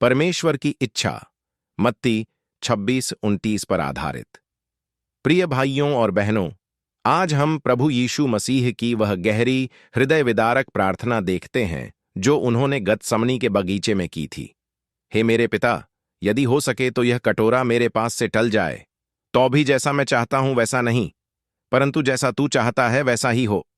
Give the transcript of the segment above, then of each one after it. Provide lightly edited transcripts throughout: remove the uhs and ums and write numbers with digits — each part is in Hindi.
परमेश्वर की इच्छा, मत्ती 26:29 पर आधारित। प्रिय भाइयों और बहनों, आज हम प्रभु यीशु मसीह की वह गहरी हृदय विदारक प्रार्थना देखते हैं जो उन्होंने गतसमनी के बगीचे में की थी। हे मेरे पिता, यदि हो सके तो यह कटोरा मेरे पास से टल जाए, तो भी जैसा मैं चाहता हूं वैसा नहीं, परंतु जैसा तू चाहता है वैसा ही हो।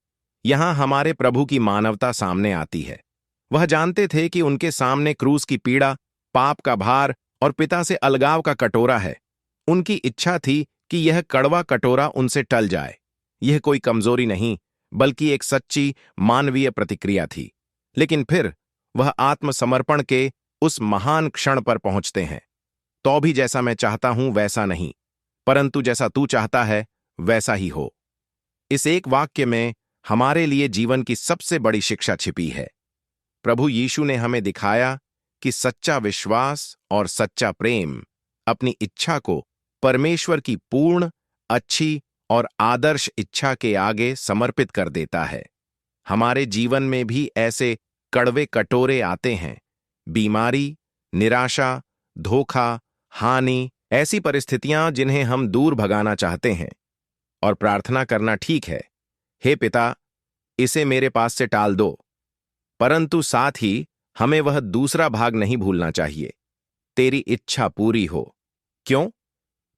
यहां हमारे प्रभु की मानवता सामने आती है। वह जानते थे कि उनके सामने क्रूस की पीड़ा, पाप का भार और पिता से अलगाव का कटोरा है। उनकी इच्छा थी कि यह कड़वा कटोरा उनसे टल जाए। यह कोई कमजोरी नहीं, बल्कि एक सच्ची मानवीय प्रतिक्रिया थी। लेकिन फिर वह आत्मसमर्पण के उस महान क्षण पर पहुंचते हैं। तो भी जैसा मैं चाहता हूं वैसा नहीं, परंतु जैसा तू चाहता है वैसा ही हो। इस एक वाक्य में हमारे लिए जीवन की सबसे बड़ी शिक्षा छिपी है। प्रभु यीशु ने हमें दिखाया कि सच्चा विश्वास और सच्चा प्रेम अपनी इच्छा को परमेश्वर की पूर्ण, अच्छी और आदर्श इच्छा के आगे समर्पित कर देता है। हमारे जीवन में भी ऐसे कड़वे कटोरे आते हैं। बीमारी, निराशा, धोखा, हानि, ऐसी परिस्थितियां जिन्हें हम दूर भगाना चाहते हैं और प्रार्थना करना ठीक है, हे पिता, इसे मेरे पास से टाल दो। परंतु साथ ही हमें वह दूसरा भाग नहीं भूलना चाहिए, तेरी इच्छा पूरी हो। क्यों?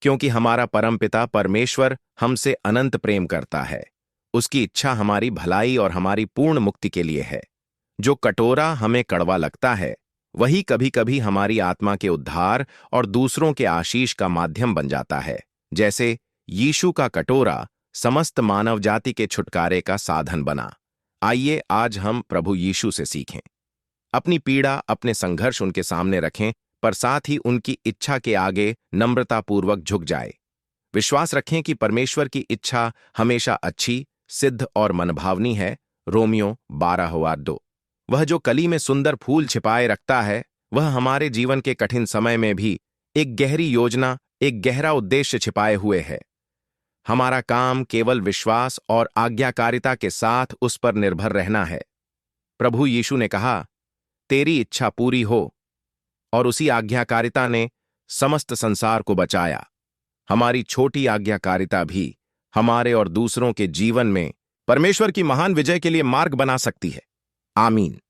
क्योंकि हमारा परमपिता परमेश्वर हमसे अनंत प्रेम करता है। उसकी इच्छा हमारी भलाई और हमारी पूर्ण मुक्ति के लिए है। जो कटोरा हमें कड़वा लगता है, वही कभी-कभी हमारी आत्मा के उद्धार और दूसरों के आशीष का माध्यम बन जाता है, जैसे यीशु का कटोरा समस्त मानव जाति के छुटकारे का साधन बना। आइए आज हम प्रभु यीशु से सीखें। अपनी पीड़ा, अपने संघर्ष उनके सामने रखें, पर साथ ही उनकी इच्छा के आगे नम्रतापूर्वक झुक जाए। विश्वास रखें कि परमेश्वर की इच्छा हमेशा अच्छी, सिद्ध और मनभावनी है। रोमियो 12:2। वह जो कली में सुंदर फूल छिपाए रखता है, वह हमारे जीवन के कठिन समय में भी एक गहरी योजना, एक गहरा उद्देश्य छिपाए हुए है। हमारा काम केवल विश्वास और आज्ञाकारिता के साथ उस पर निर्भर रहना है। प्रभु यीशु ने कहा, तेरी इच्छा पूरी हो, और उसी आज्ञाकारिता ने समस्त संसार को बचाया। हमारी छोटी आज्ञाकारिता भी हमारे और दूसरों के जीवन में परमेश्वर की महान विजय के लिए मार्ग बना सकती है। आमीन।